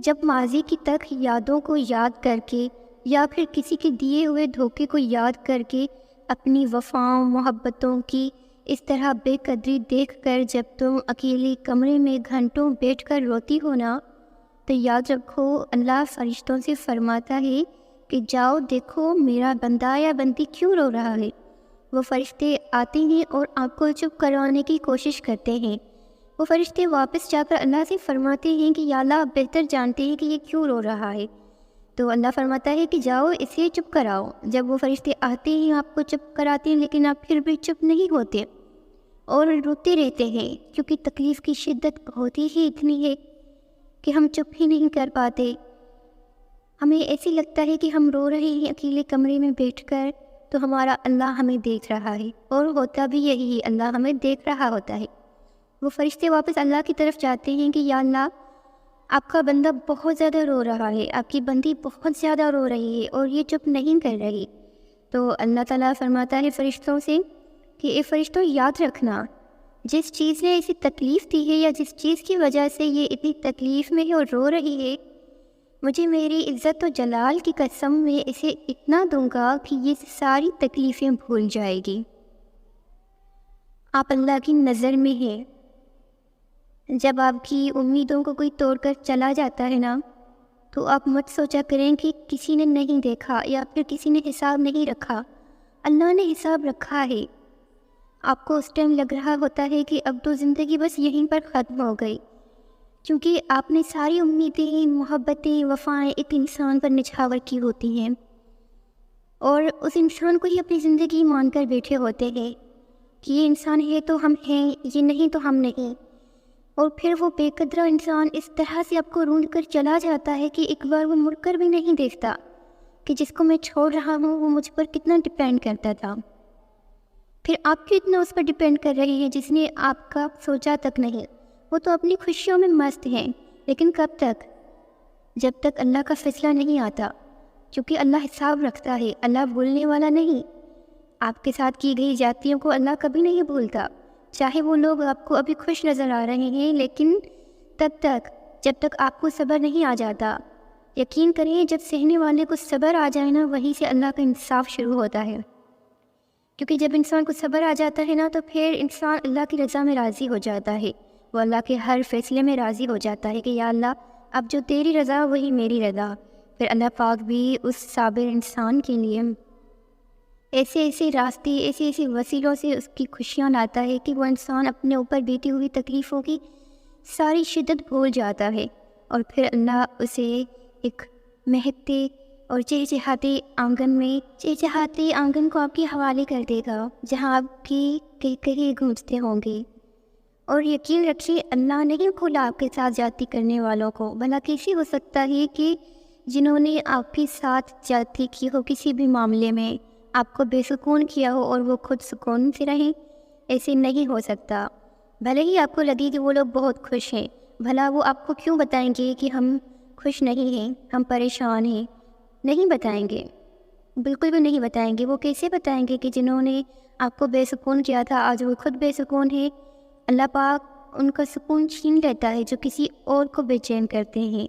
جب ماضی کی تلخ یادوں کو یاد کر کے یا پھر کسی کے دیے ہوئے دھوکے کو یاد کر کے اپنی وفاؤں محبتوں کی اس طرح بے قدری دیکھ کر جب تم اکیلے کمرے میں گھنٹوں بیٹھ کر روتی ہو نا، تو یاد رکھو اللہ فرشتوں سے فرماتا ہے کہ جاؤ دیکھو میرا بندہ یا بندی کیوں رو رہا ہے۔ وہ فرشتے آتے ہیں اور آپ کو چپ کروانے کی کوشش کرتے ہیں۔ وہ فرشتے واپس جا کر اللہ سے فرماتے ہیں کہ یا اللہ آپ بہتر جانتے ہیں کہ یہ کیوں رو رہا ہے۔ تو اللہ فرماتا ہے کہ جاؤ اسے چپ کراؤ۔ جب وہ فرشتے آتے ہیں آپ کو چپ کراتے ہیں، لیکن آپ پھر بھی چپ نہیں ہوتے اور روتے رہتے ہیں، کیونکہ تکلیف کی شدت ہوتی ہی اتنی ہے کہ ہم چپ ہی نہیں کر پاتے۔ ہمیں ایسے لگتا ہے کہ ہم رو رہے ہیں اکیلے کمرے میں بیٹھ کر، تو ہمارا اللہ ہمیں دیکھ رہا ہے، اور ہوتا بھی یہی ہے، اللہ ہمیں دیکھ رہا ہوتا ہے۔ وہ فرشتے واپس اللہ کی طرف جاتے ہیں کہ یا اللہ آپ کا بندہ بہت زیادہ رو رہا ہے، آپ کی بندی بہت زیادہ رو رہی ہے اور یہ چپ نہیں کر رہی۔ تو اللہ تعالیٰ فرماتا ہے فرشتوں سے کہ اے فرشتوں یاد رکھنا، جس چیز نے اسے تکلیف دی ہے یا جس چیز کی وجہ سے یہ اتنی تکلیف میں ہے اور رو رہی ہے، مجھے میری عزت و جلال کی قسم میں اسے اتنا دوں گا کہ یہ ساری تکلیفیں بھول جائے گی۔ آپ اللہ کی نظر میں ہیں۔ جب آپ کی امیدوں کو کوئی توڑ کر چلا جاتا ہے نا، تو آپ مت سوچا کریں کہ کسی نے نہیں دیکھا یا پھر کسی نے حساب نہیں رکھا۔ اللہ نے حساب رکھا ہے۔ آپ کو اس ٹائم لگ رہا ہوتا ہے کہ اب تو زندگی بس یہیں پر ختم ہو گئی، کیونکہ آپ نے ساری امیدیں محبتیں وفائیں ایک انسان پر نچھاور کی ہوتی ہیں، اور اس انسان کو ہی اپنی زندگی مان کر بیٹھے ہوتے ہیں کہ یہ انسان ہے تو ہم ہیں، یہ نہیں تو ہم نہیں۔ اور پھر وہ بے قدرہ انسان اس طرح سے آپ کو رونڈ کر چلا جاتا ہے کہ ایک بار وہ مڑ کر بھی نہیں دیکھتا کہ جس کو میں چھوڑ رہا ہوں وہ مجھ پر کتنا ڈیپینڈ کرتا تھا۔ پھر آپ کیوں اتنا اس پر ڈیپینڈ کر رہے ہیں جس نے آپ کا سوچا تک نہیں؟ وہ تو اپنی خوشیوں میں مست ہیں، لیکن کب تک؟ جب تک اللہ کا فیصلہ نہیں آتا، کیونکہ اللہ حساب رکھتا ہے، اللہ بھولنے والا نہیں۔ آپ کے ساتھ کی گئی زیادتیوں کو اللہ کبھی نہیں بھولتا، چاہے وہ لوگ آپ کو ابھی خوش نظر آ رہے ہیں، لیکن تب تک جب تک آپ کو صبر نہیں آ جاتا۔ یقین کریں جب سہنے والے کو صبر آ جائے نا، وہیں سے اللہ کا انصاف شروع ہوتا ہے، کیونکہ جب انسان کو صبر آ جاتا ہے نا، تو پھر انسان اللہ کی رضا میں راضی ہو جاتا ہے، وہ اللہ کے ہر فیصلے میں راضی ہو جاتا ہے کہ یا اللہ اب جو تیری رضا وہی میری رضا۔ پھر اللہ پاک بھی اس صابر انسان کے لیے ایسے ایسے راستے ایسے ایسے وسیلوں سے اس کی خوشیاں لاتا ہے کہ وہ انسان اپنے اوپر بیتی ہوئی تکلیفوں کی ساری شدت بھول جاتا ہے، اور پھر اللہ اسے ایک مہکتے اور چہچہاتے آنگن کو آپ کے حوالے کر دے گا، جہاں آپ کی کہیں گونجتے ہوں گے۔ اور یقین رکھیے اللہ نہیں کھولا آپ کے ساتھ زیادتی کرنے والوں کو، بھلا کیسے ہو سکتا ہے کہ جنہوں نے آپ کے ساتھ زیادتی کی ہو کسی بھی معاملے میں، آپ کو بے سکون کیا ہو اور وہ خود سکون سے رہیں؟ ایسے نہیں ہو سکتا۔ بھلے ہی آپ کو لگے کہ وہ لوگ بہت خوش ہیں، بھلا وہ آپ کو کیوں بتائیں گے کہ ہم خوش نہیں ہیں، ہم پریشان ہیں؟ نہیں بتائیں گے، بالکل بھی نہیں بتائیں گے۔ وہ کیسے بتائیں گے کہ جنہوں نے آپ کو بے سکون کیا تھا آج وہ خود بے سکون ہے؟ اللہ پاک ان کا سکون چھین لیتا ہے جو کسی اور کو بے چین کرتے ہیں،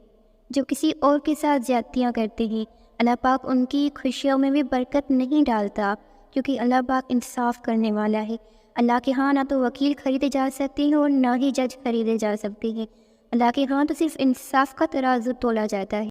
جو کسی اور کے ساتھ زیادتیاں کرتے ہیں۔ اللہ پاک ان کی خوشیوں میں بھی برکت نہیں ڈالتا، کیونکہ اللہ پاک انصاف کرنے والا ہے۔ اللہ کے ہاں نہ تو وکیل خریدے جا سکتے ہیں اور نہ ہی جج خریدے جا سکتے ہیں۔ اللہ کے ہاں تو صرف انصاف کا ترازو تولا جاتا ہے۔